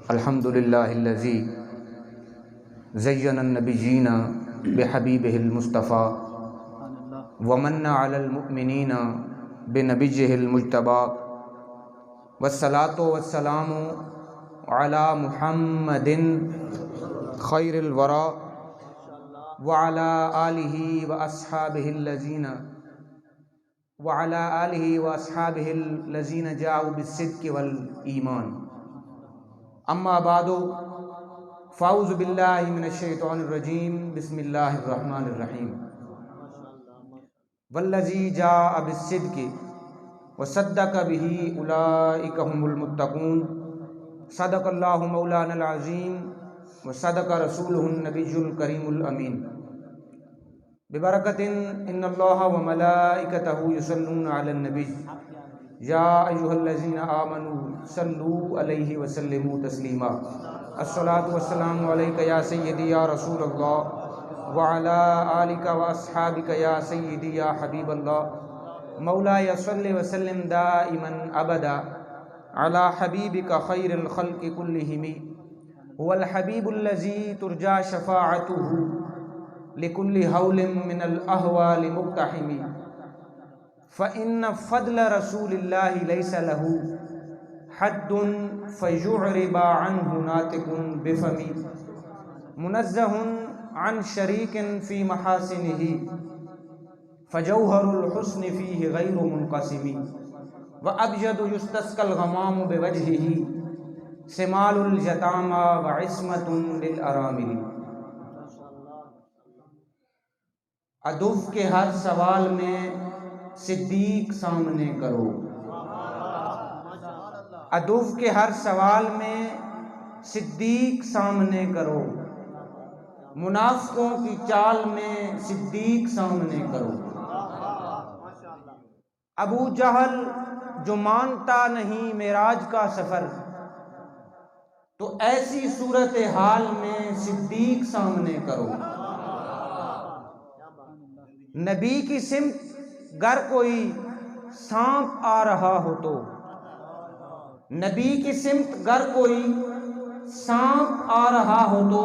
الحمدللہ الذی زین النبیین بحبیبہ المصطفیٰ ومن علی المؤمنین بنبیہ المجتبیٰ والصلاة والسلام علی محمد خیر الورى وعلى آلہ وأصحابہ الذین جاءوا بالصدق والایمان اما بعد فاعوذ باللہ من الشیطان الرجیم بسم اللہ الرحمن الرحیم والذی جاء بالصدق وصدق به اولئک هم المتقون صدق اللہ مولانا العظیم وصدق رسولہ النبی الکریم الامین ببرکۃ ان اللہ وملائکتہ یصلون علی النبی یا ایھا الذین آمنوا صلوا علیہ وسلموا تسلیما الصلاۃ والسلام علیک یا سیدی یا رسول اللہ وعلی آلک واصحابک یا سیدی یا حبیب اللہ مولاي صل وسلم دائما ابدا على حبیبک خیر الخلق كلهم هو الحبیب الذی ترجى شفاعته لكل هول من الأهوال مقتحم فإن فضل رسول الله ليس له حد فيعرب عنه ناطق بفم منزه عن شريك في محاسنه فجوهر الحسن فيه غير منقسم وأبيض يستسقى الغمام بوجهه سمال اليتامى وعصمة للأرامل ادب کے ہر سوال میں صدیق سامنے کرو، ادب کے ہر سوال میں صدیق سامنے کرو، منافقوں کی چال میں صدیق سامنے کرو۔ ابو جہل جو مانتا نہیں معراج کا سفر، تو ایسی صورتحال میں صدیق سامنے کرو۔ نبی کی سمت گر کوئی سانپ آ رہا ہو تو، نبی کی سمت گر کوئی سانپ آ رہا ہو تو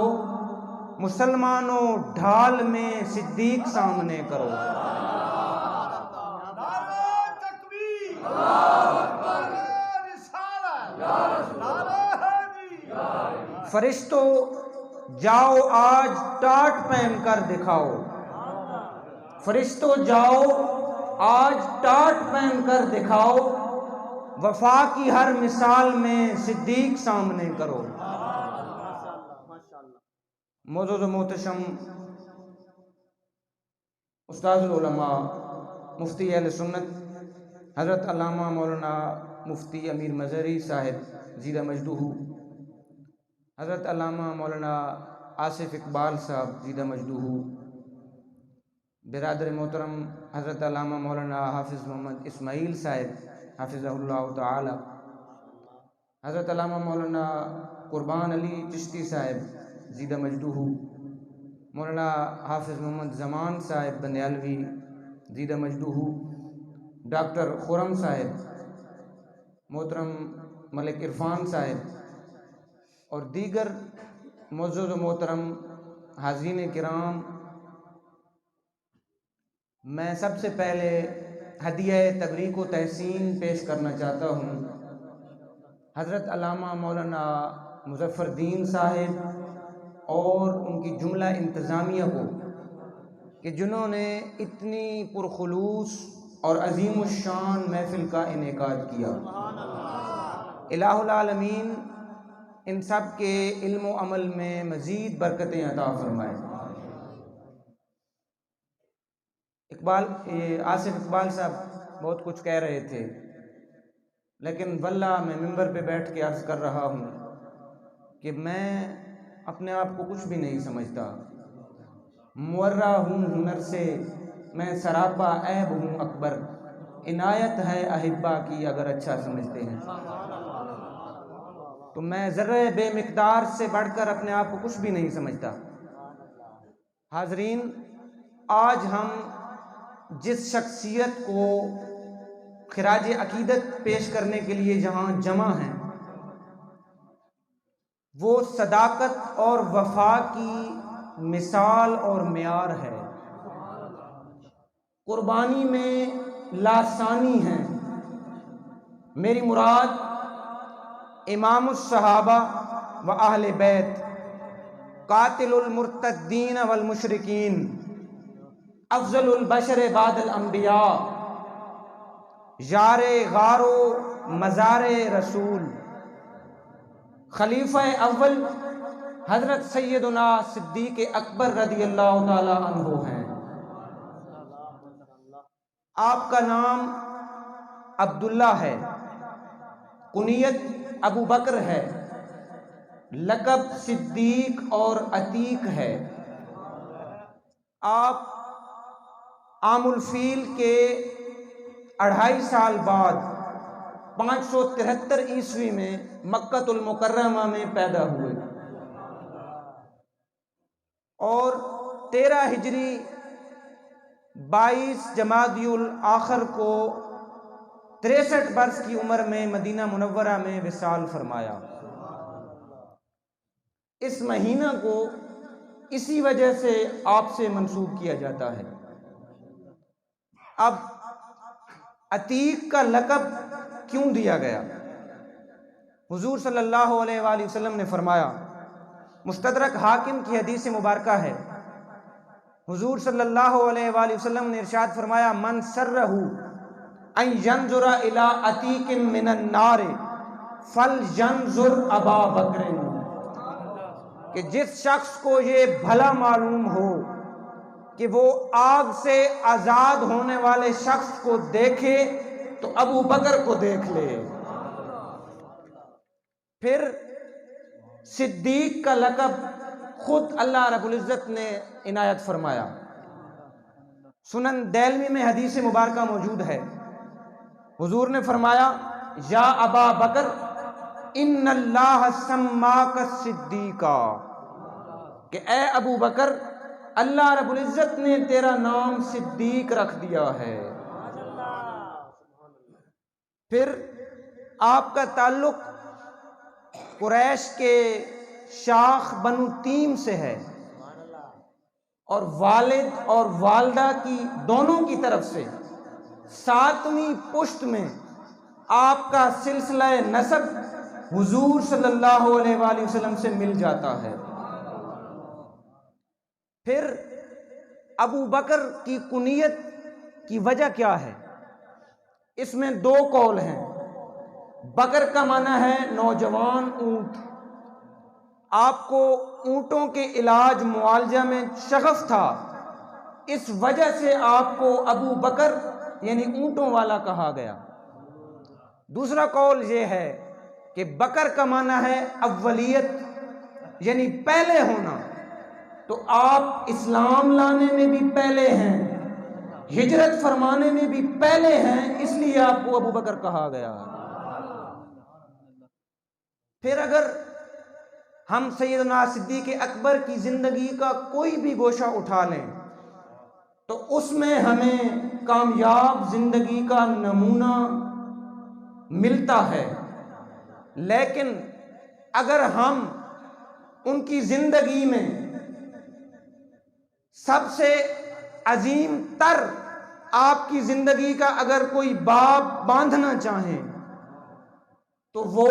مسلمانوں ڈھال میں صدیق سامنے کرو۔ فرشتوں جاؤ آج ٹاٹ پہن کر دکھاؤ، فرشتوں جاؤ آج ٹاٹ پہن کر دکھاؤ، وفا کی ہر مثال میں صدیق سامنے کرو۔ معزز و محتشم استاذ العلماء مفتی اہل سنت حضرت علامہ مولانا مفتی امیر مظہری صاحب زیدہ مجدہ، حضرت علامہ مولانا آصف اقبال صاحب زیدہ مجدہ، برادر محترم حضرت علامہ مولانا حافظ محمد اسماعیل صاحب حافظہ اللہ تعالی، حضرت علامہ مولانا قربان علی چشتی صاحب زیدہ مجدہ، مولانا حافظ محمد زمان صاحب بندیالوی زیدہ مجدہ، ڈاکٹر خرم صاحب، محترم ملک عرفان صاحب اور دیگر معزز و محترم حاضرین کرام، میں سب سے پہلے ہدیہ تبریک و تحسین پیش کرنا چاہتا ہوں حضرت علامہ مولانا مظفر الدین صاحب اور ان کی جملہ انتظامیہ کو، کہ جنہوں نے اتنی پرخلوص اور عظیم الشان محفل کا انعقاد کیا۔ الہ العالمین ان سب کے علم و عمل میں مزید برکتیں عطا فرمائے۔ آصف اقبال صاحب بہت کچھ کہہ رہے تھے، لیکن واللہ میں ممبر پہ بیٹھ کے عرض کر رہا ہوں کہ میں اپنے آپ کو کچھ بھی نہیں سمجھتا، مورع ہوں ہنر سے میں سراپا عیب ہوں اکبر، عنایت ہے احبا کی اگر اچھا سمجھتے ہیں۔ تو میں ذرہ بے مقدار سے بڑھ کر اپنے آپ کو کچھ بھی نہیں سمجھتا۔ حاضرین، آج ہم جس شخصیت کو خراج عقیدت پیش کرنے کے لیے جہاں جمع ہیں، وہ صداقت اور وفا کی مثال اور معیار ہے۔ قربانی میں لاسانی ہیں۔ میری مراد امام الصحابہ و اہل بیت، قاتل المرتدین والمشرکین، افضل البشر بعد الانبیاء، یار غار و مزار رسول، خلیفہ اول حضرت سیدنا صدیق اکبر رضی اللہ تعالی عنہ ہیں۔ آپ کا نام عبداللہ ہے، کنیت ابو بکر ہے، لقب صدیق اور عتیق ہے۔ آپ عام الفیل کے 2.5 سال بعد 573 عیسوی میں مکہ المکرمہ میں پیدا ہوئے، اور 13 ہجری 22 جمادی الاخر کو 63 برس کی عمر میں مدینہ منورہ میں وصال فرمایا۔ اس مہینہ کو اسی وجہ سے آپ سے منسوب کیا جاتا ہے۔ اب عتیق کا لقب کیوں دیا گیا؟ حضور صلی اللہ علیہ وآلہ وسلم نے فرمایا، مستدرک حاکم کی حدیث مبارکہ ہے، حضور صلی اللہ علیہ وآلہ وسلم نے ارشاد فرمایا، من سرہ ان ینظر الی عتیق من النار فلینظر ابا بکر، کہ جس شخص کو یہ بھلا معلوم ہو کہ وہ آگ سے آزاد ہونے والے شخص کو دیکھے تو ابو بکر کو دیکھ لے۔ پھر صدیق کا لقب خود اللہ رب العزت نے عنایت فرمایا۔ سنن دیلمی میں حدیث مبارکہ موجود ہے، حضور نے فرمایا، یا ابا بکر ان اللہ سماک الصدیقا، کہ اے ابو بکر اللہ رب العزت نے تیرا نام صدیق رکھ دیا ہے۔ پھر آپ کا تعلق قریش کے شاخ بنو تیم سے ہے، اور والد اور والدہ کی دونوں کی طرف سے 7ویں پشت میں آپ کا سلسلہ نسب حضور صلی اللہ علیہ وآلہ وسلم سے مل جاتا ہے۔ پھر ابو بکر کی کنیت کی وجہ کیا ہے؟ اس میں 2 قول ہیں۔ بکر کا معنی ہے نوجوان اونٹ، آپ کو اونٹوں کے علاج معالجہ میں شغف تھا، اس وجہ سے آپ کو ابو بکر یعنی اونٹوں والا کہا گیا۔ دوسرا قول یہ ہے کہ بکر کا معنی ہے اولیت، یعنی پہلے ہونا، تو آپ اسلام لانے میں بھی پہلے ہیں، ہجرت فرمانے میں بھی پہلے ہیں، اس لیے آپ کو ابو بکر کہا گیا۔ پھر اگر ہم سیدنا صدیق اکبر کی زندگی کا کوئی بھی گوشہ اٹھا لیں تو اس میں ہمیں کامیاب زندگی کا نمونہ ملتا ہے، لیکن اگر ہم ان کی زندگی میں سب سے عظیم تر آپ کی زندگی کا اگر کوئی باب باندھنا چاہیں تو وہ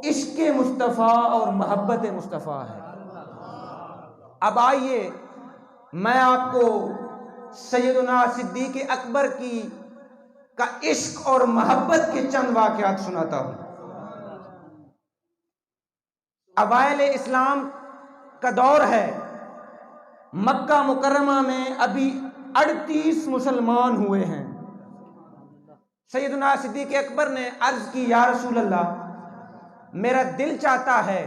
عشق مصطفیٰ اور محبت مصطفیٰ ہے۔ اب آئیے میں آپ کو سیدنا صدیق اکبر کا عشق اور محبت کے چند واقعات سناتا ہوں۔ اوائل اسلام کا دور ہے، مکہ مکرمہ میں ابھی 38 مسلمان ہوئے ہیں۔ سیدنا صدیق اکبر نے عرض کی، یا رسول اللہ، میرا دل چاہتا ہے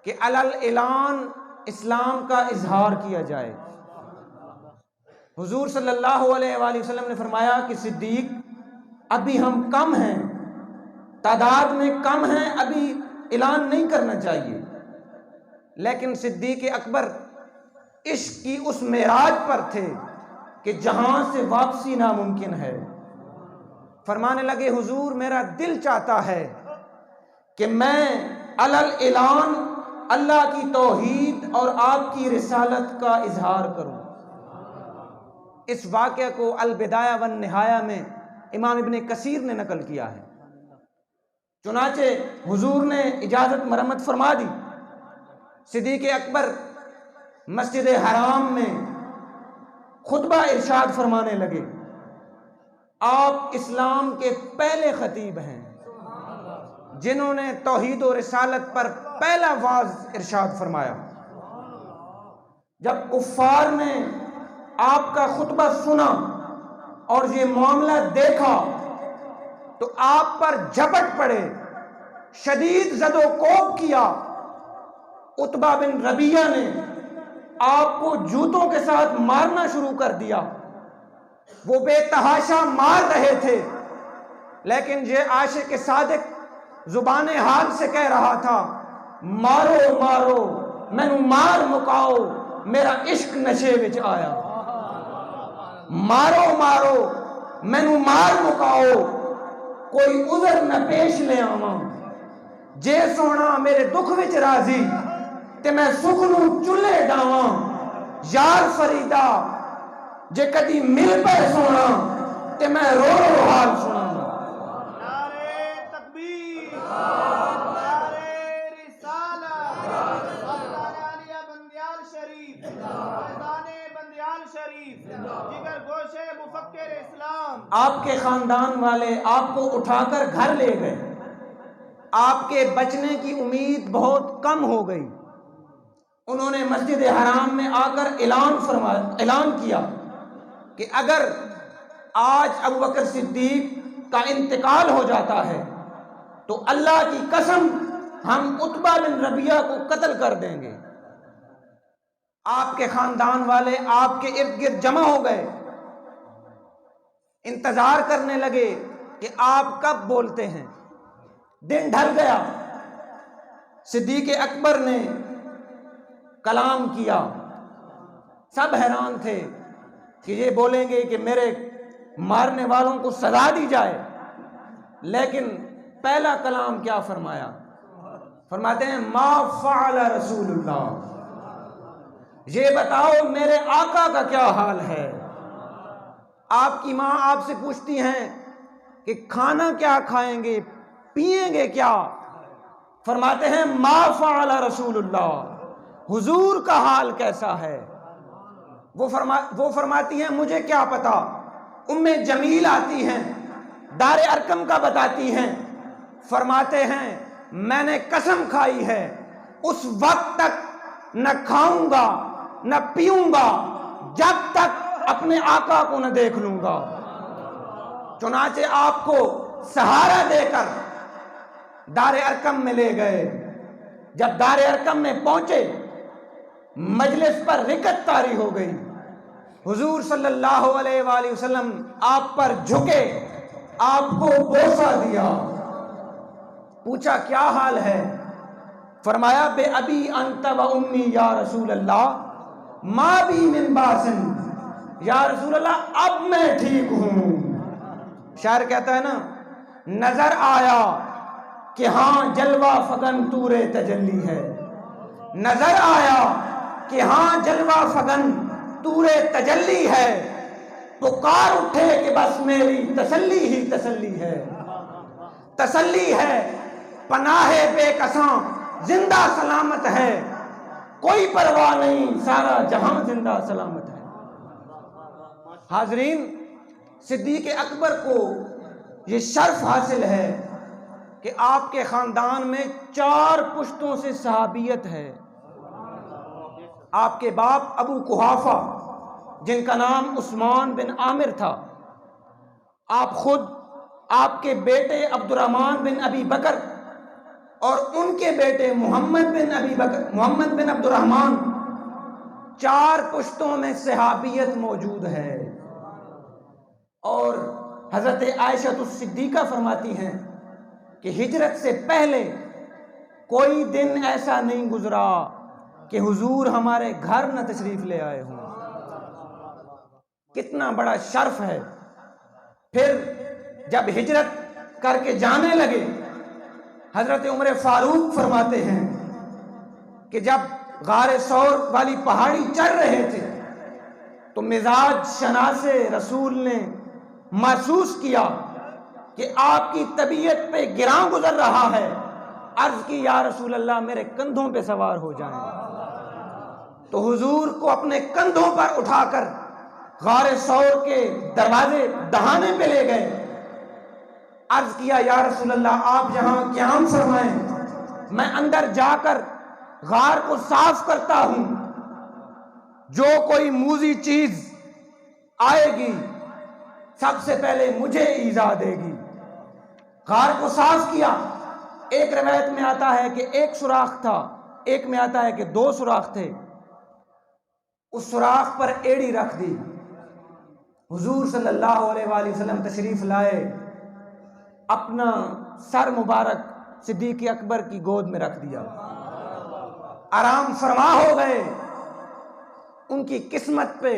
کہ علل اعلان اسلام کا اظہار کیا جائے۔ حضور صلی اللہ علیہ وآلہ وسلم نے فرمایا کہ صدیق، ابھی ہم کم ہیں، تعداد میں کم ہیں، ابھی اعلان نہیں کرنا چاہیے۔ لیکن صدیق اکبر عشق کی اس معراج پر تھے کہ جہاں سے واپسی ناممکن ہے۔ فرمانے لگے حضور میرا دل چاہتا ہے کہ میں علل اعلان اللہ کی توحید اور آپ کی رسالت کا اظہار کروں۔ اس واقعہ کو البدایہ والنہایہ میں امام ابن کثیر نے نقل کیا ہے۔ چنانچہ حضور نے اجازت مرمت فرما دی، صدیق اکبر مسجد حرام میں خطبہ ارشاد فرمانے لگے۔ آپ اسلام کے پہلے خطیب ہیں جنہوں نے توحید و رسالت پر پہلا واعظ ارشاد فرمایا۔ جب کفار نے آپ کا خطبہ سنا اور یہ معاملہ دیکھا تو آپ پر جھپٹ پڑے، شدید زد و کوب کیا۔ عتبہ بن ربیعہ نے آپ کو جوتوں کے ساتھ مارنا شروع کر دیا۔ وہ بے تحاشا مار رہے تھے، لیکن یہ عاشق صادق زبان حال سے کہہ رہا تھا، مارو مارو مینو مار مکاؤ، میرا عشق نشے وچ آیا۔ مارو مارو مینو مار مکاؤ، کوئی عذر نہ پیش لے آواں، جے سونا میرے دکھ وچ راضی تے میں سکھ نوں چلے ڈاواں۔ یار فریدا جے کدی مل پے سونا تے میں رو رو حال سناواں۔ نعرہ تکبیر، نعرہ رسالت، آستانہ عالیہ بندیال شریف، فیضان بندیال شریف، جگر گوشے مفکر اسلام۔ آپ کے خاندان والے آپ کو اٹھا کر گھر لے گئے۔ آپ کے بچنے کی امید بہت کم ہو گئی۔ انہوں نے مسجد حرام میں آ کر اعلان کیا کہ اگر آج ابو بکر صدیق کا انتقال ہو جاتا ہے تو اللہ کی قسم ہم عتبہ بن ربیعہ کو قتل کر دیں گے۔ آپ کے خاندان والے آپ کے ارد گرد جمع ہو گئے، انتظار کرنے لگے کہ آپ کب بولتے ہیں۔ دن ڈھل گیا، صدیق اکبر نے کلام کیا۔ سب حیران تھے کہ یہ بولیں گے کہ میرے مارنے والوں کو سزا دی جائے، لیکن پہلا کلام کیا فرمایا؟ فرماتے ہیں ما فعل رسول اللہ، یہ بتاؤ میرے آقا کا کیا حال ہے۔ آپ کی ماں آپ سے پوچھتی ہیں کہ کھانا کیا کھائیں گے، پئیں گے کیا؟ فرماتے ہیں ما فعل رسول اللہ، حضور کا حال کیسا ہے؟ وہ فرماتی ہیں مجھے کیا پتا۔ ام جمیل آتی ہیں، دار ارقم کا بتاتی ہیں، فرماتے ہیں میں نے قسم کھائی ہے اس وقت تک نہ کھاؤں گا نہ پیوں گا جب تک اپنے آقا کو نہ دیکھ لوں گا۔ چنانچہ آپ کو سہارا دے کر دار ارقم میں لے گئے۔ جب دار ارقم میں پہنچے، مجلس پر رکت طاری ہو گئی۔ حضور صلی اللہ علیہ وآلہ وسلم آپ پر جھکے، آپ کو بوسہ دیا، پوچھا کیا حال ہے؟ فرمایا بے ابی انت و امی یا رسول اللہ ما بی من باسن، یا رسول اللہ اب میں ٹھیک ہوں۔ شاعر کہتا ہے نا، نظر آیا کہ ہاں جلوہ فگن طور تجلی ہے، نظر آیا کہ ہاں جلوہ فگن طور تجلی ہے، پکار اٹھے کہ بس میری تسلی ہی تسلی ہے، تسلی ہے پناہ بے کساں زندہ سلامت ہے، کوئی پرواہ نہیں سارا جہاں زندہ سلامت ہے۔ حاضرین، صدیق اکبر کو یہ شرف حاصل ہے کہ آپ کے خاندان میں 4 پشتوں سے صحابیت ہے۔ آپ کے باپ ابو قحافہ جن کا نام عثمان بن عامر تھا، آپ خود، آپ کے بیٹے عبد الرحمن بن ابی بکر اور ان کے بیٹے محمد بن عبد الرحمن، 4 پشتوں میں صحابیت موجود ہے۔ اور حضرت عائشہ الصدیقہ فرماتی ہیں کہ ہجرت سے پہلے کوئی دن ایسا نہیں گزرا کہ حضور ہمارے گھر نہ تشریف لے آئے ہوں۔ کتنا بڑا شرف ہے۔ پھر جب ہجرت کر کے جانے لگے، حضرت عمر فاروق فرماتے ہیں کہ جب غار ثور والی پہاڑی چڑھ رہے تھے تو مزاج شناس رسول نے محسوس کیا کہ آپ کی طبیعت پہ گراں گزر رہا ہے۔ عرض کی یا رسول اللہ میرے کندھوں پہ سوار ہو جائیں، تو حضور کو اپنے کندھوں پر اٹھا کر غار ثور کے دروازے دہانے پہ لے گئے۔ عرض کیا یا رسول اللہ آپ یہاں قیام فرمائیں، میں اندر جا کر غار کو صاف کرتا ہوں، جو کوئی موذی چیز آئے گی سب سے پہلے مجھے ایذا دے گی۔ غار کو صاف کیا، ایک روایت میں آتا ہے کہ ایک سوراخ تھا، ایک میں آتا ہے کہ 2 سوراخ تھے، اس سوراخ پر ایڑی رکھ دی۔ حضور صلی اللہ علیہ وآلہ وسلم تشریف لائے، اپنا سر مبارک صدیق اکبر کی گود میں رکھ دیا، آرام فرما ہو گئے۔ ان کی قسمت پہ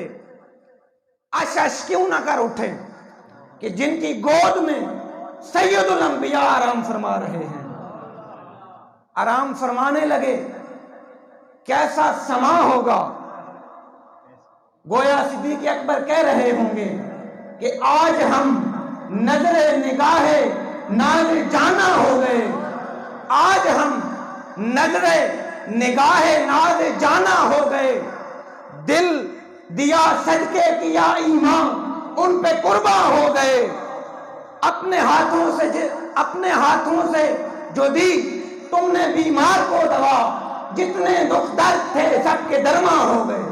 عش کیوں نہ کر اٹھے کہ جن کی گود میں سید الانبیاء آرام فرما رہے ہیں۔ آرام فرمانے لگے، کیسا سما ہوگا، گویا صدیق اکبر کہہ رہے ہوں گے کہ آج ہم نظر نگاہ ناز جانا ہو گئے، آج ہم نظر نگاہ ناز جانا ہو گئے، دل دیا صدقے کیا ایمان ان پہ قرباں ہو گئے، اپنے ہاتھوں سے جو دی تم نے بیمار کو دوا، جتنے دکھ درد تھے سب کے درما ہو گئے۔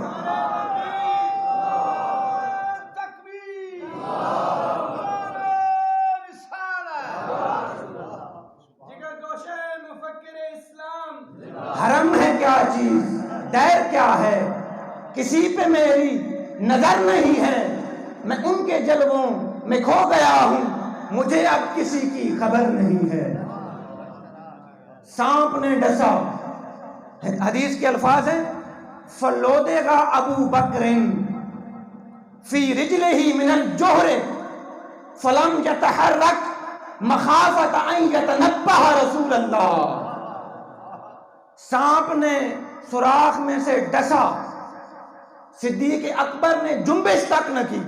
حرم ہے کیا چیز، دیر کیا ہے، کسی پہ میری نظر نہیں ہے، میں ان کے جلووں میں کھو گیا ہوں، مجھے اب کسی کی خبر نہیں ہے۔ سانپ نے ڈسا، حدیث کے الفاظ ہیں فلودغ ابو بکر فی رجلہ من الجہر فلم یتحرک مخافت ان یتنبہ رسول اللہ۔ سانپ نے سوراخ میں سے ڈسا، صدیق اکبر نے جنبش تک نہ کی،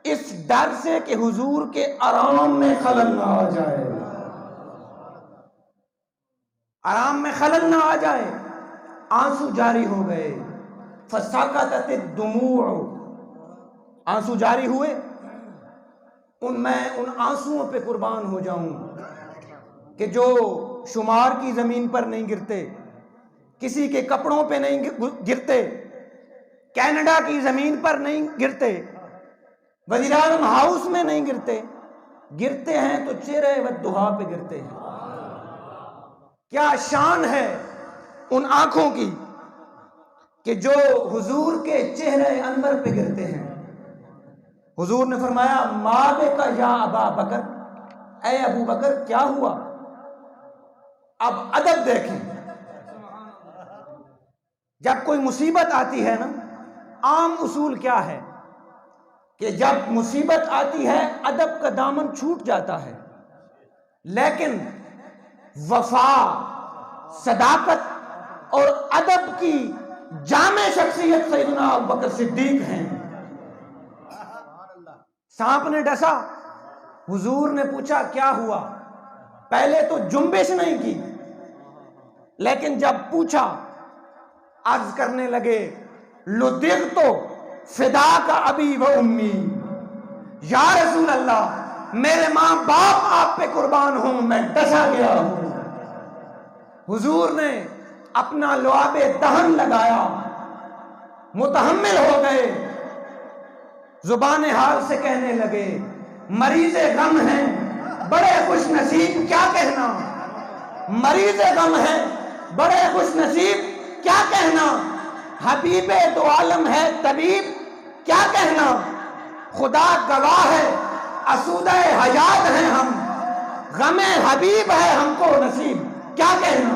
اس ڈر سے کہ حضور کے آرام میں خلل نہ آ جائے، آرام میں خلل نہ آ جائے۔ آنسو جاری ہو گئے، فسقطت الدموع، آنسو جاری ہوئے، میں ان آنسوؤں پہ قربان ہو جاؤں کہ جو شمار کی زمین پر نہیں گرتے، کسی کے کپڑوں پہ نہیں گرتے، کینیڈا کی زمین پر نہیں گرتے، وزیر اعظم ہاؤس میں نہیں گرتے، گرتے ہیں تو چہرے والدہا پہ گرتے ہیں۔ کیا شان ہے ان آنکھوں کی کہ جو حضور کے چہرے انور پہ گرتے ہیں۔ حضور نے فرمایا ما بک یا ابا بکر، اے ابو بکر کیا ہوا؟ اب ادب دیکھیں، جب کوئی مصیبت آتی ہے نا، عام اصول کیا ہے کہ جب مصیبت آتی ہے ادب کا دامن چھوٹ جاتا ہے، لیکن وفا، صداقت اور ادب کی جامع شخصیت سیدنا ابوبکر صدیق ہیں۔ سانپ نے ڈسا، حضور نے پوچھا کیا ہوا؟ پہلے تو جنبش نہیں کی، لیکن جب پوچھا عرض کرنے لگے لدغت فداک ابی و امی، یا رسول اللہ میرے ماں باپ آپ پہ قربان ہوں، میں ڈسا گیا ہوں۔ حضور نے اپنا لعاب دہن لگایا، متحمل ہو گئے، زبان حال سے کہنے لگے مریض غم ہیں بڑے خوش نصیب کیا کہنا، مریض غم ہے بڑے خوش نصیب کیا کہنا، حبیب دو عالم ہے طبیب کیا کہنا، خدا گواہ ہے اسودہ حیات ہیں ہم، غم حبیب ہے ہم کو نصیب کیا کہنا۔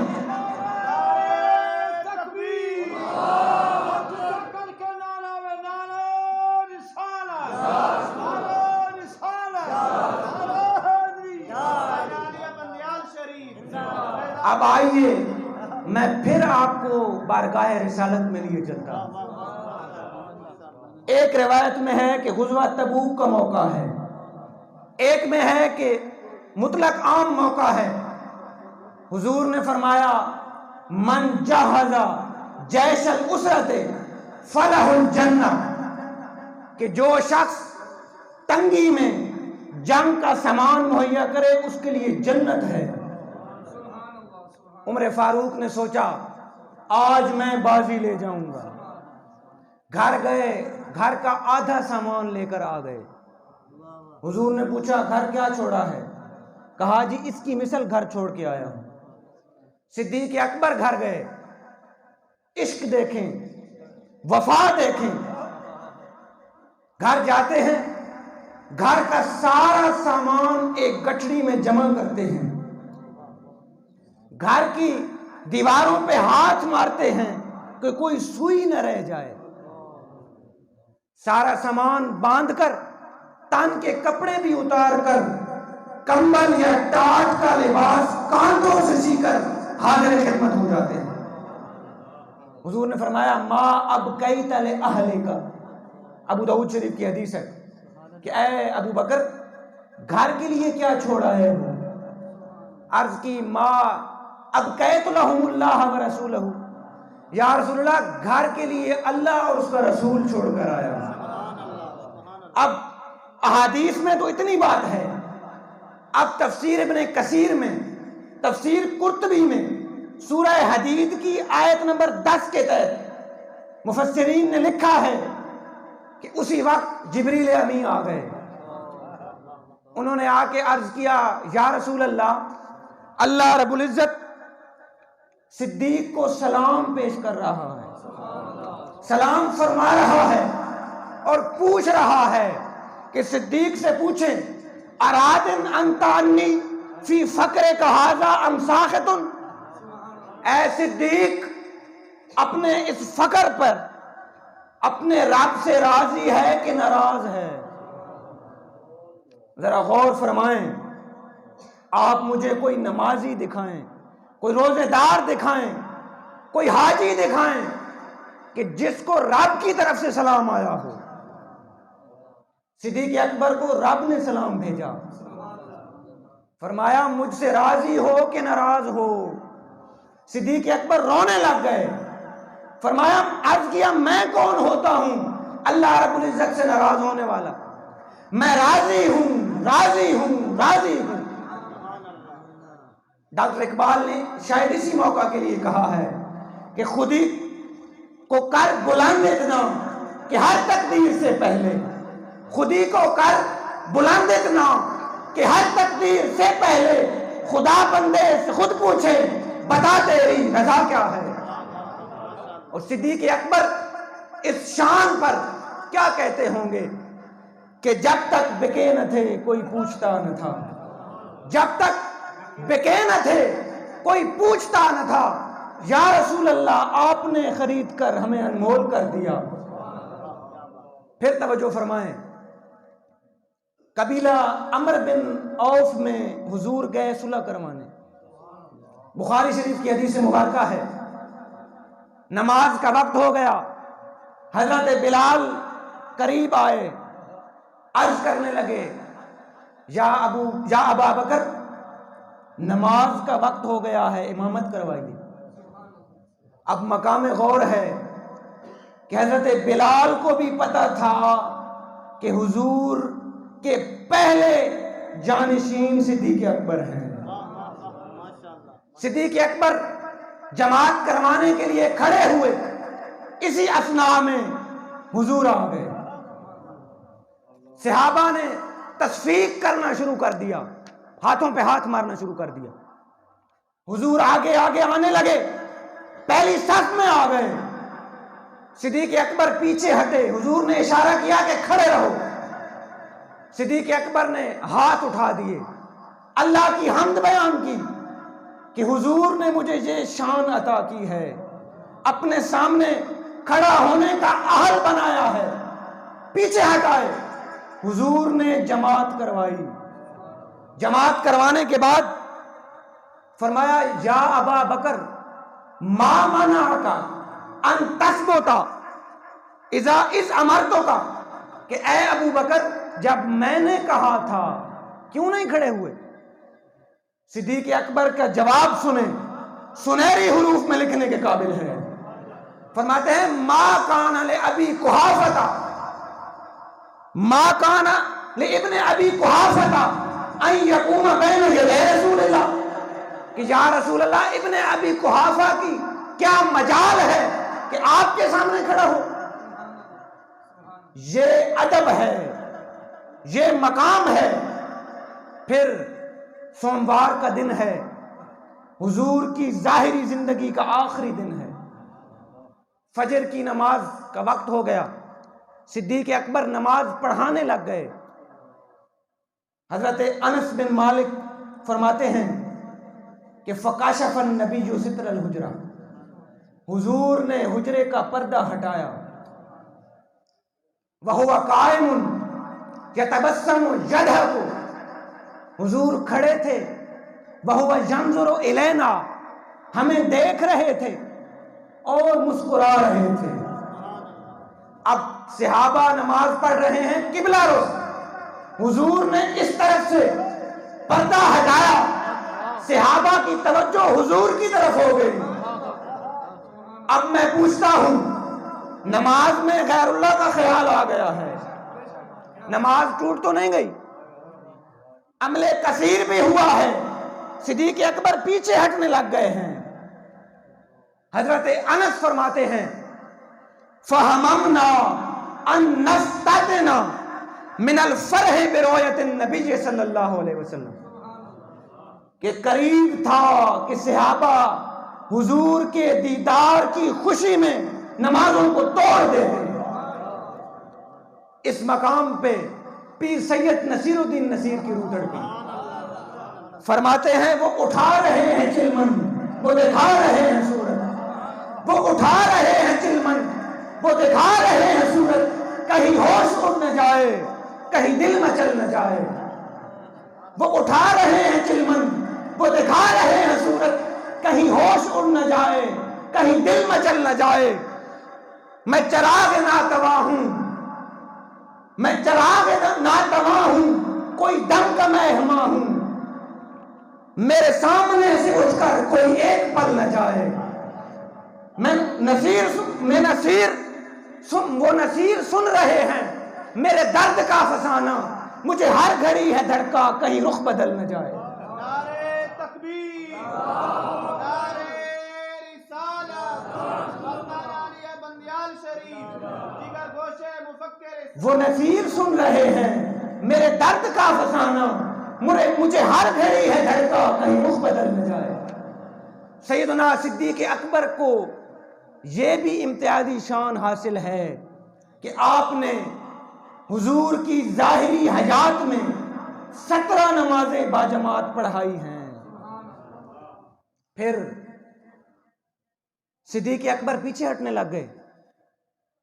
اب آئیے میں پھر آپ کو بارگاہ رسالت میں لیے چلتا ہوں۔ ایک روایت میں ہے کہ غزوہ تبوک کا موقع ہے، ایک میں ہے کہ مطلق عام موقع ہے۔ حضور نے فرمایا من جہز جیش الاسرت فلہ الجنہ، کہ جو شخص تنگی میں جنگ کا سامان مہیا کرے اس کے لیے جنت ہے۔ عمر فاروق نے سوچا آج میں بازی لے جاؤں گا، گھر گئے، گھر کا آدھا سامان لے کر آ گئے۔ حضور نے پوچھا گھر کیا چھوڑا ہے؟ کہا جی اس کی مثل گھر چھوڑ کے آیا ہوں۔ صدیق اکبر گھر گئے، عشق دیکھیں، وفا دیکھیں۔ گھر جاتے ہیں، گھر کا سارا سامان ایک گٹھڑی میں جمع کرتے ہیں، گھر کی دیواروں پہ ہاتھ مارتے ہیں کہ کوئی سوئی نہ رہ جائے، سارا سامان باندھ کر، تن کے کپڑے بھی اتار کر، کمبل یا ٹاٹ کا لباس کاندھوں سے سی کر حاضر خدمت ہو جاتے ہیں۔ حضور نے فرمایا ما ابقیت لأہلک، ابو داؤد شریف کی حدیث ہے کہ اے ابو بکر گھر کے لیے کیا چھوڑا ہے؟ عرض کی ما ابقیت لہم اللہ ورسولہ، یا رسول اللہ گھر کے لیے اللہ اور اس کا رسول چھوڑ کر آیا۔ اب احادیث میں تو اتنی بات ہے، اب تفسیر ابن کثیر میں، تفسیر قرطبی میں سورہ حدید کی آیت نمبر 10 کے تحت مفسرین نے لکھا ہے کہ اسی وقت جبریل امی آ گئے۔ انہوں نے آ کے عرض کیا یا رسول اللہ، اللہ رب العزت صدیق کو سلام پیش کر رہا ہے، سلام فرما رہا ہے اور پوچھ رہا ہے کہ صدیق سے پوچھیں ارادن انت انی فی فقرک ھذا ام ساخط، اے صدیق اپنے اس فقر پر اپنے رب سے راضی ہے کہ ناراض ہے؟ ذرا غور فرمائیں، آپ مجھے کوئی نمازی دکھائیں، کوئی روزے دار دکھائیں، کوئی حاجی دکھائیں کہ جس کو رب کی طرف سے سلام آیا ہو۔ صدیق اکبر کو رب نے سلام بھیجا، فرمایا مجھ سے راضی ہو کہ ناراض ہو؟ صدیق اکبر رونے لگ گئے، فرمایا عرض کیا میں کون ہوتا ہوں اللہ رب العزت سے ناراض ہونے والا؟ میں راضی ہوں، راضی ہوں، راضی ہوں۔ ڈاکٹر اقبال نے شاید اسی موقع کے لیے کہا ہے کہ خودی کو کر بلند اتنا کہ ہر تقدیر سے پہلے، خودی کو کر بلند اتنا کہ ہر تقدیر سے پہلے خدا بندے سے خود پوچھے بتا تیری رضا کیا ہے۔ اور صدیق اکبر اس شان پر کیا کہتے ہوں گے کہ جب تک بکے نہ تھے کوئی پوچھتا نہ تھا، جب تک بکے نہ تھے کوئی پوچھتا نہ تھا، یا رسول اللہ آپ نے خرید کر ہمیں انمول کر دیا۔ پھر توجہ فرمائیں، قبیلہ عمر بن عوف میں حضور گئے صلح کروانے۔ بخاری شریف کی حدیث مبارکہ ہے، نماز کا وقت ہو گیا، حضرت بلال قریب آئے، عرض کرنے لگے یا ابا بکر نماز کا وقت ہو گیا ہے، امامت کروائیے۔ اب مقام غور ہے کہ حضرت بلال کو بھی پتا تھا کہ حضور کے پہلے جانشین صدیق اکبر ہیں۔ صدیق اکبر جماعت کروانے کے لیے کھڑے ہوئے، اسی اثناء میں حضور آ گئے۔ صحابہ نے تصفیق کرنا شروع کر دیا، ہاتھوں پہ ہاتھ مارنا شروع کر دیا۔ حضور آگے آگے آنے لگے، پہلی صف میں آ گئے۔ صدیق اکبر پیچھے ہٹے، حضور نے اشارہ کیا کہ کھڑے رہو۔ صدیق اکبر نے ہاتھ اٹھا دیے، اللہ کی حمد بیان کی کہ حضور نے مجھے یہ شان عطا کی ہے، اپنے سامنے کھڑا ہونے کا اہل بنایا ہے۔ پیچھے ہٹائے، حضور نے جماعت کروائی۔ جماعت کروانے کے بعد فرمایا یا ابا بکر ما منعک ان تثبت اذا اذ امرتک، کہ اے ابو بکر جب میں نے کہا تھا کیوں نہیں کھڑے ہوئے؟ صدیق اکبر کا جواب سنیں، سنہری حروف میں لکھنے کے قابل ہے۔ فرماتے ہیں ما کان لابی قحافہ، ما کان لابن ابی قحافہ ان یقوم بین یدی رسول اللہ، کہ یا رسول اللہ ابن ابی قحافہ کی کیا مجال ہے کہ آپ کے سامنے کھڑا ہو؟ یہ ادب ہے، یہ مقام ہے۔ پھر سوموار کا دن ہے، حضور کی ظاہری زندگی کا آخری دن ہے، فجر کی نماز کا وقت ہو گیا، صدیق اکبر نماز پڑھانے لگ گئے۔ حضرت انس بن مالک فرماتے ہیں کہ فکاشف النبی ستر الحجرہ، حضور نے حجرے کا پردہ ہٹایا، وہو قائم یتبسم یضحک، حضور کھڑے تھے، وہو ینظر الینا، ہمیں دیکھ رہے تھے اور مسکرا رہے تھے۔ اب صحابہ نماز پڑھ رہے ہیں قبلہ رخ، حضور نے اس طرف سے پردہ ہٹایا، صحابہ کی توجہ حضور کی طرف ہو گئی۔ اب میں پوچھتا ہوں، نماز میں غیر اللہ کا خیال آ گیا ہے، نماز ٹوٹ تو نہیں گئی؟ عمل کثیر بھی ہوا ہے، صدیق اکبر پیچھے ہٹنے لگ گئے ہیں۔ حضرت انس فرماتے ہیں فہممنا ان نستدنا من الفرح برؤیت النبی صلی اللہ علیہ وسلم، کہ قریب تھا کہ صحابہ حضور کے دیدار کی خوشی میں نمازوں کو توڑ دیتے۔ اس مقام پہ پیر سید نصیر الدین نصیر کی روح تڑپی، فرماتے ہیں وہ اٹھا رہے ہیں چلمن، وہ دکھا رہے ہیں صورت، وہ اٹھا رہے ہیں چلمن، وہ دکھا رہے ہیں صورت، کہیں ہوش اڑ نہ جائے، کہیں دل مچل نہ جائے۔ وہ اٹھا رہے ہیں چلمن، وہ دکھا رہے ہیں صورت، کہیں ہوش اڑ نہ جائے، کہیں دل مچل نہ جائے۔ میں چراغ ناتواں ہوں، میں چراغ ناتواں ہوں، کوئی دم کا مہماں ہوں، میرے سامنے سے اٹھ کر کوئی ایک پل نہ جائے۔ وہ نصیر سن رہے ہیں میرے درد کا فسانہ، مجھے ہر گھڑی ہے دھڑکا، کہیں رخ بدل نہ جائے۔ نعرہ تکبیر، نعرہ رسالت، سلطان علی بندیال شریف، دیگر گوشے مفکر، وہ نصیر سن رہے ہیں میرے درد کا فسانہ، مجھے ہر گھڑی ہے دھڑکا، کہیں رخ بدل نہ جائے۔ سیدنا صدیق اکبر کو یہ بھی امتیازی شان حاصل ہے کہ آپ نے حضور کی ظاہری حیات میں 17 نمازیں باجماعت پڑھائی ہیں۔ پھر صدیق اکبر پیچھے ہٹنے لگ گئے۔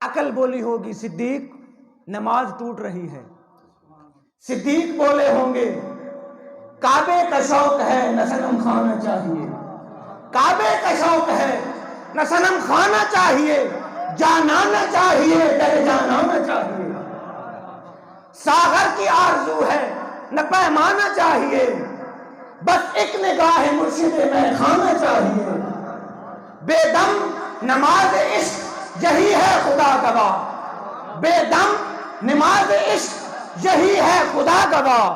عقل بولی ہوگی صدیق نماز ٹوٹ رہی ہے، صدیق بولے ہوں گے کعبے کا شوق ہے نہ صنم خانہ چاہیے، کعبے کا شوق ہے نہ صنم خانہ چاہیے، جانانا چاہیے در جانانا چاہیے، ساغر کی آرزو ہے نہ پیمانا چاہیے، بس ایک نگاہ مرشد میں خانہ چاہیے۔ بے دم نماز عشق یہی ہے خدا گواہ، بے دم نماز عشق یہی ہے خدا گواہ،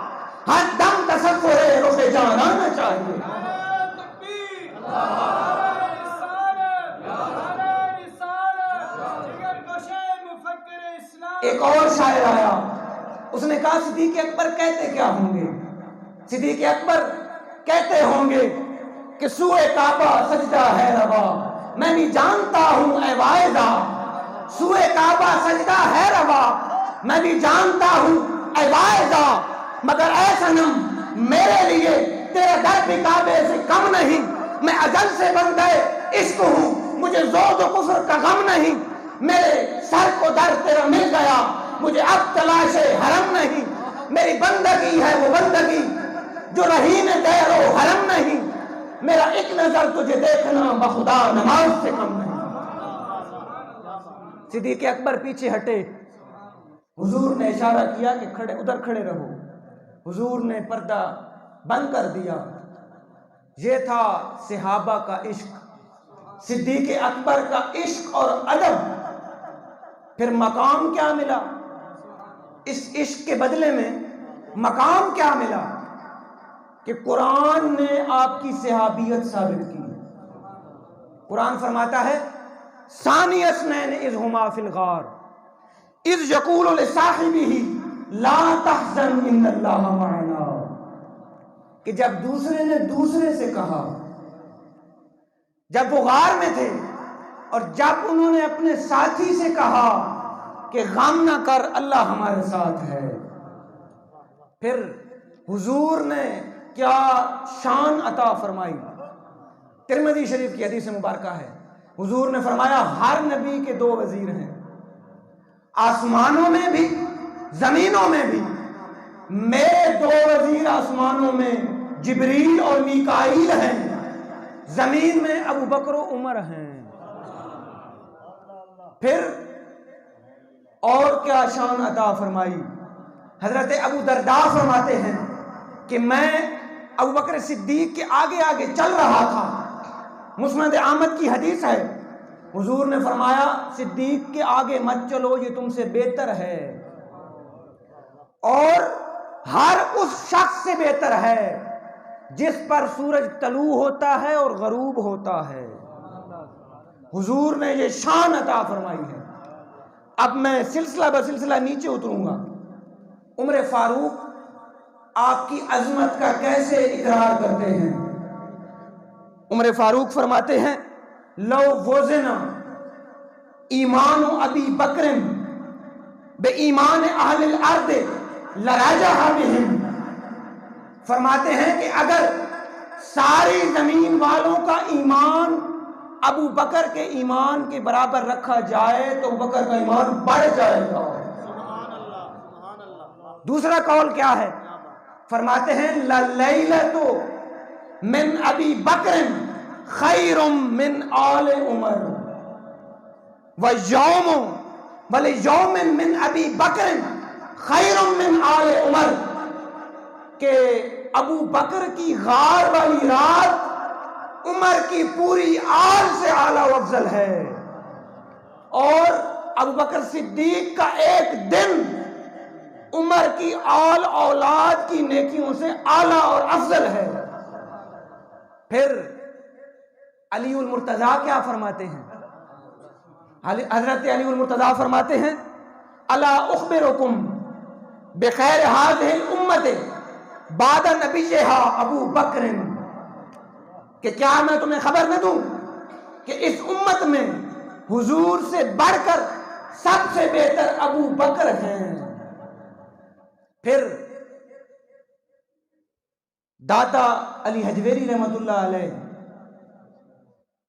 ہر دم تصور رخ جانانا چاہیے۔ ایک اور شاعر آیا، اس نے کہا صدیق اکبر کہتے کیا ہوں گے؟ صدیق اکبر کہتے ہوں گے کہ سوئے کعبہ سجدہ ہے روا، میں بھی جانتا ہوں اے واعظہ، سوئے کعبہ سجدہ ہے روا، میں بھی جانتا ہوں اے واعظہ، مگر اے صنم میرے لیے تیرا در بھی کعبے سے کم نہیں، میں ازل سے بندے عشق ہوں، مجھے زود و کفر کا غم نہیں، میرے سر کو در تیرا مل گیا، مجھے اب تلاش حرم نہیں، میری بندگی ہے وہ بندگی جو رہین دیر و حرم نہیں، میرا ایک نظر تجھے دیکھنا بخدا نماز سے کم نہیں۔ صدیق اکبر پیچھے ہٹے، حضور نے اشارہ کیا کہ ادھر کھڑے رہو، حضور نے پردہ بند کر دیا۔ یہ تھا صحابہ کا عشق، صدیق اکبر کا عشق اور ادب۔ پھر مقام کیا ملا؟ اس عشق کے بدلے میں مقام کیا ملا؟ کہ قرآن نے آپ کی صحابیت ثابت کی۔ قرآن فرماتا ہے ثانی اثنین اذ ہما فی الغار اذ یقول لصاحبہ لا تحزن ان اللہ معنا، کہ جب دوسرے نے دوسرے سے کہا، جب وہ غار میں تھے اور جب انہوں نے اپنے ساتھی سے کہا کہ غم نہ کر اللہ ہمارے ساتھ ہے، پھر حضور نے کیا شان عطا فرمائی۔ ترمذی شریف کی حدیث مبارکہ ہے، حضور نے فرمایا ہر نبی کے دو وزیر ہیں، آسمانوں میں بھی زمینوں میں بھی۔ میرے دو وزیر آسمانوں میں جبریل اور میکائیل ہیں، زمین میں ابو بکر و عمر ہیں۔ پھر اور کیا شان عطا فرمائی؟ حضرت ابو درداء فرماتے ہیں کہ میں ابو بکر صدیق کے آگے آگے چل رہا تھا، مسند احمد کی حدیث ہے، حضور نے فرمایا صدیق کے آگے مت چلو، یہ تم سے بہتر ہے، اور ہر اس شخص سے بہتر ہے جس پر سورج طلوع ہوتا ہے اور غروب ہوتا ہے۔ حضور نے یہ شان عطا فرمائی ہے۔ اب میں سلسلہ بسلسلہ نیچے اتروں گا۔ عمر فاروق آپ کی عظمت کا کیسے اقرار کرتے ہیں؟ عمر فاروق فرماتے ہیں لو وزن ایمان ابی بکر بے ایمان اہل الارض لراجہ بہم، فرماتے ہیں کہ اگر ساری زمین والوں کا ایمان ابو بکر کے ایمان کے برابر رکھا جائے تو ابو بکر کا ایمان بڑھ جائے گا۔ دوسرا قول کیا ہے؟ فرماتے ہیں للیلۃ من ابی بکر خیر من آل عمر ویوم ولیوم من ابی بکر خیر من آل عمر، کہ ابو بکر کی غار والی رات عمر کی پوری آل سے اعلیٰ و افضل ہے، اور ابو بکر صدیق کا ایک دن عمر کی آل اولاد کی نیکیوں سے اعلیٰ اور افضل ہے۔ پھر علی المرتضیٰ کیا فرماتے ہیں؟ حضرت علی المرتضیٰ فرماتے ہیں الا اخبرکم بخیر هذه الامت بعد نبیہا ابو بکر، کہ کیا میں تمہیں خبر نہ دوں کہ اس امت میں حضور سے بڑھ کر سب سے بہتر ابو بکر ہیں۔ پھر داتا علی حجویری رحمۃ اللہ علیہ،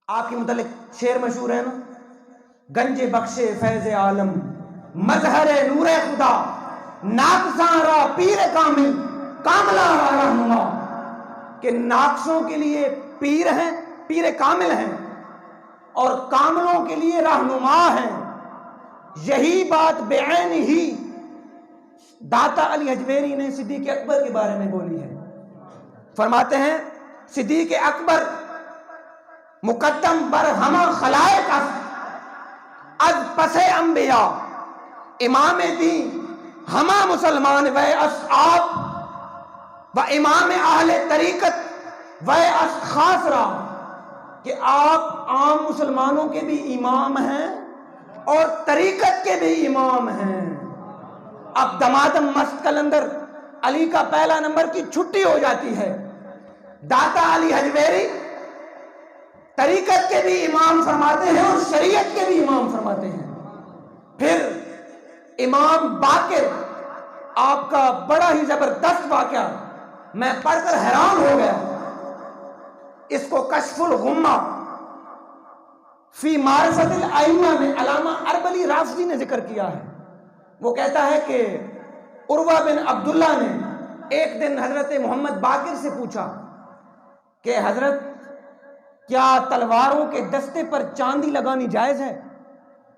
آپ کے متعلق شعر مشہور ہے نا، گنج بخش فیض عالم مظہر نور خدا ناقصاں را پیر کامل کاملہ را رہنما، کہ ناقصوں کے لیے پیر ہیں، پیر کامل ہیں، اور کاملوں کے لیے رہنما ہیں۔ یہی بات بعین ہی داتا علی حجویری نے صدیق اکبر کے بارے میں بولی ہے۔ فرماتے ہیں صدیق اکبر مقدم بر ہمہ خلائق از پس انبیاء، امام دین ہمہ مسلمان و اصحاب و امام اہل طریقت و خاص را، کہ آپ عام مسلمانوں کے بھی امام ہیں اور طریقت کے بھی امام ہیں۔ اب دمادم مست کلندر علی کا پہلا نمبر کی چھٹی ہو جاتی ہے، داتا علی حجویری طریقت کے بھی امام فرماتے ہیں اور شریعت کے بھی امام فرماتے ہیں۔ پھر امام باقر، آپ کا بڑا ہی زبردست واقعہ میں پڑھ کر حیران ہو گیا، اس کو کشف الغمہ فی معرفت الائمہ میں علامہ اربلی رافضی نے ذکر کیا ہے۔ وہ کہتا ہے کہ عروہ بن عبداللہ نے ایک دن حضرت محمد باقر سے پوچھا کہ حضرت کیا تلواروں کے دستے پر چاندی لگانی جائز ہے؟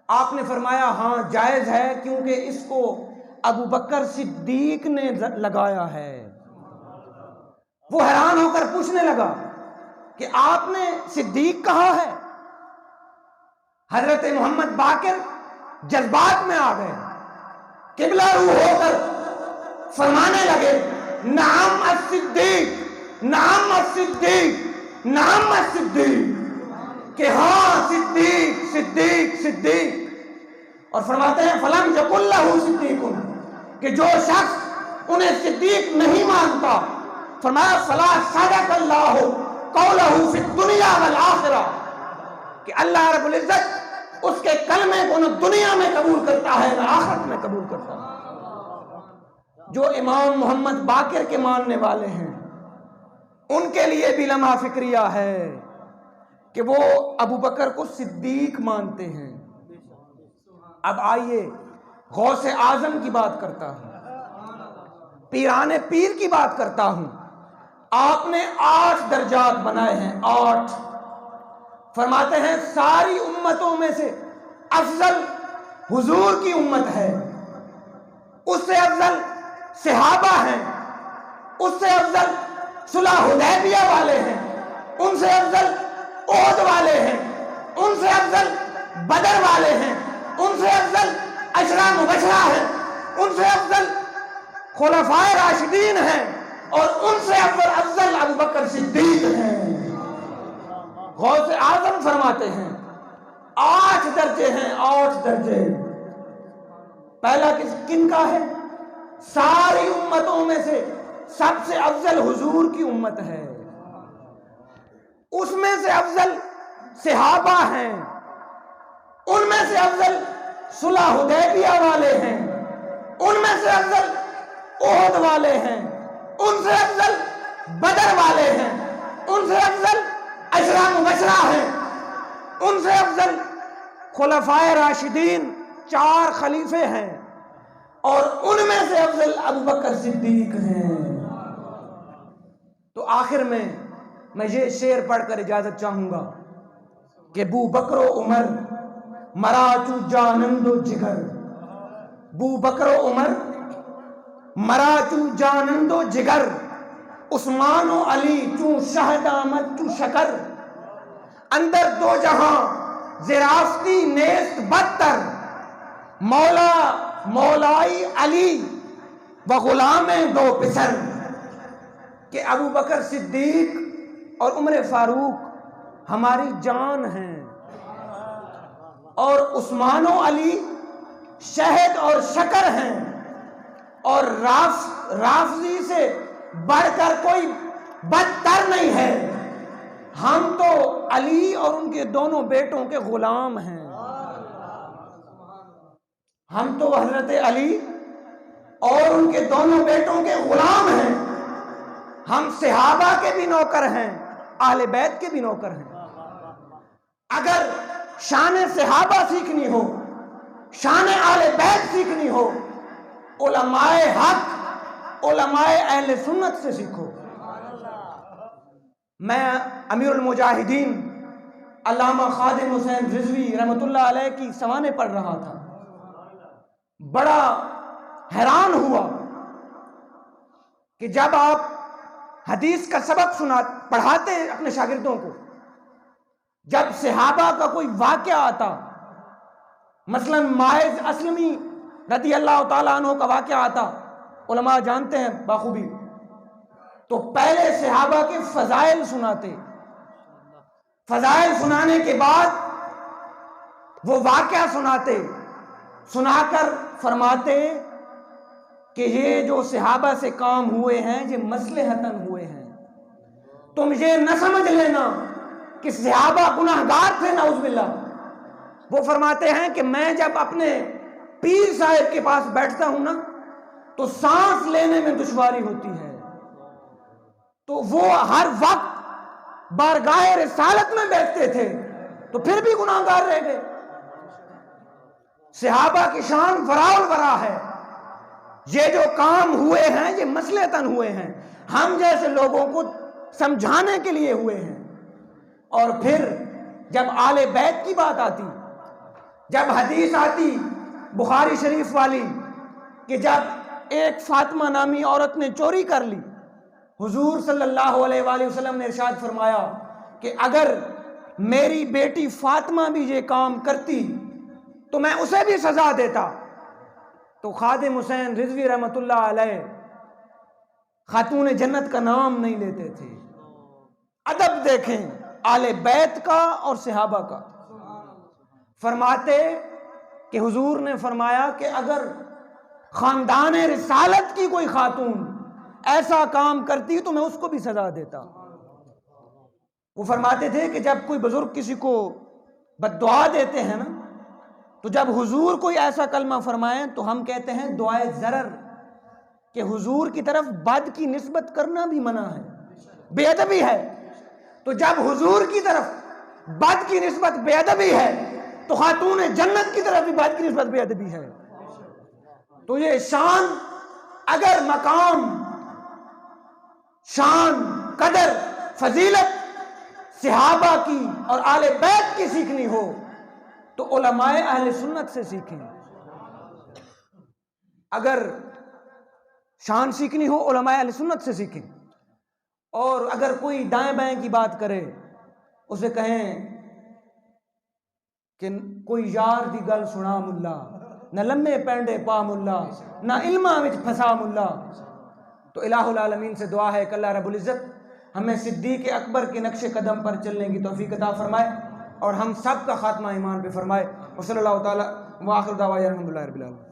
آپ نے فرمایا ہاں جائز ہے، کیونکہ اس کو ابو بکر صدیق نے لگایا ہے۔ وہ حیران ہو کر پوچھنے لگا کہ آپ نے صدیق کہا ہے؟ حضرت محمد باقر جذبات میں آ گئے، قبلہ رو ہو کر فرمانے لگے نعم الصدیق، نعم الصدیق، نعم الصدیق، کہ ہاں صدیق صدیق صدیق۔ اور فرماتے ہیں فلم یقل لہ صدیق، کہ جو شخص انہیں صدیق نہیں مانتا، فرمایا فلا صدق اللہ قولہ فی الدنیا والآخرہ، کہ اللہ رب العزت اس کے کلمے کو نہ دنیا میں قبول کرتا ہے نہ آخرت میں قبول کرتا ہے۔ جو امام محمد باقر کے ماننے والے ہیں ان کے لیے بھی لمحہ فکریہ ہے کہ وہ ابو بکر کو صدیق مانتے ہیں۔ اب آئیے غوث اعظم کی بات کرتا ہوں، پیران پیر کی بات کرتا ہوں۔ آپ نے 8 درجات بنائے ہیں، 8۔ فرماتے ہیں ساری امتوں میں سے افضل حضور کی امت ہے، اس سے افضل صحابہ ہیں، اس سے افضل صلح حدیبیہ والے ہیں، ان سے افضل احد والے ہیں، ان سے افضل بدر والے ہیں، ان سے افضل عشرہ مبشرہ ہیں، ان سے افضل خلفائے راشدین ہیں، اور ان سے افضل ابو بکر صدیق ہیں۔ غوث اعظم فرماتے ہیں 8 درجے ہیں، 8 درجے۔ پہلا کن کا ہے؟ ساری امتوں میں سے سب سے افضل حضور کی امت ہے، اس میں سے افضل صحابہ ہیں، ان میں سے افضل صلح حدیبیہ والے ہیں، ان میں سے افضل احد والے ہیں، ان سے افضل بدر والے ہیں، ان سے افضل عشرہ مبشرہ ہیں، ان سے افضل خلفائے راشدین 4 خلیفے ہیں، اور ان میں سے افضل ابو بکر صدیق ہیں۔ تو آخر میں یہ شعر پڑھ کر اجازت چاہوں گا کہ بو بکر و عمر مراچو جانند و جگر، بو بکر و عمر مراچو جانند و جگر، عثمان و علی چون شہد آمد تو شکر، اندر 2 جہاں زرافتی نیست بدتر، مولا مولائی علی و غلام 2 پسر، کہ ابو بکر صدیق اور عمر فاروق ہماری جان ہیں، اور عثمان و علی شہد اور شکر ہیں، اور رافضی سے بڑھ کر کوئی بدتر نہیں ہے۔ ہم تو علی اور ان کے دونوں بیٹوں کے غلام ہیں، ہم تو حضرت علی اور ان کے دونوں بیٹوں کے غلام ہیں، ہم صحابہ کے بھی نوکر ہیں، اہل بیت کے بھی نوکر ہیں۔ اگر شان صحابہ سیکھنی ہو، شان اہل بیت سیکھنی ہو، علماء حق، علماء اہل سنت سے سیکھو۔ میں امیر المجاہدین علامہ خادم حسین رضوی رحمۃ اللہ علیہ کی سوانح پڑھ رہا تھا، بڑا حیران ہوا کہ جب آپ حدیث کا سبق پڑھاتے ہیں اپنے شاگردوں کو، جب صحابہ کا کوئی واقعہ آتا، مثلا ماعز اسلمی رضی اللہ تعالیٰ عنہ کا واقعہ آتا، علماء جانتے ہیں بخوبی، تو پہلے صحابہ کے فضائل سناتے، فضائل سنانے کے بعد وہ واقعہ سناتے، سنا کر فرماتے کہ یہ جو صحابہ سے کام ہوئے ہیں یہ مصلحتاً ہوئے ہیں، تم یہ نہ سمجھ لینا کہ صحابہ گناہگار تھے نعوذ باللہ۔ وہ فرماتے ہیں کہ میں جب اپنے پیر صاحب کے پاس بیٹھتا ہوں نا تو سانس لینے میں دشواری ہوتی ہے، تو وہ ہر وقت بارگاہ رسالت میں بیٹھتے تھے تو پھر بھی گناہگار رہ گئے۔ صحابہ کی شان وراء ہے، یہ جو کام ہوئے ہیں یہ مصلحتاً ہوئے ہیں، ہم جیسے لوگوں کو سمجھانے کے لیے ہوئے ہیں۔ اور پھر جب آل بیت کی بات آتی، جب حدیث آتی بخاری شریف والی کہ جب ایک فاطمہ نامی عورت نے چوری کر لی، حضور صلی اللہ علیہ وآلہ وسلم نے ارشاد فرمایا کہ اگر میری بیٹی فاطمہ بھی یہ کام کرتی تو میں اسے بھی سزا دیتا، تو خادم حسین رضوی رحمۃ اللہ علیہ خاتون جنت کا نام نہیں لیتے تھے۔ ادب دیکھیں آل بیت کا اور صحابہ کا۔ فرماتے کہ حضور نے فرمایا کہ اگر خاندان رسالت کی کوئی خاتون ایسا کام کرتی تو میں اس کو بھی سزا دیتا۔ وہ فرماتے تھے کہ جب کوئی بزرگ کسی کو بد دعا دیتے ہیں نا، تو جب حضور کوئی ایسا کلمہ فرمائیں تو ہم کہتے ہیں دعائے ضرر، کہ حضور کی طرف بد کی نسبت کرنا بھی منع ہے، بے ادبی ہے۔ تو جب حضور کی طرف بد کی نسبت بے ادبی ہے تو خاتون جنت کی طرف بھی بد کی نسبت بے ادبی ہے۔ تو یہ شان، اگر مقام، شان، قدر، فضیلت صحابہ کی اور آل بیت کی سیکھنی ہو تو علماء اہل سنت سے سیکھیں۔ اگر شان سیکھنی ہو علماء اہل سنت سے سیکھیں، اور اگر کوئی دائیں بائیں کی بات کرے اسے کہیں کہ کوئی یار دی گل سنا ملا، نہ لمے پینڈے پا ملا، نہ علماں وچ پھسا ملا۔ تو الہ العالمین سے دعا ہے کہ اللہ رب العزت ہمیں صدیق اکبر کے نقش قدم پر چلنے کی توفیق عطا فرمائے اور ہم سب کا خاتمہ ایمان پہ فرمائے۔ وصلی اللہ تعالی وآخر دعوانا الحمدللہ رب العالمین۔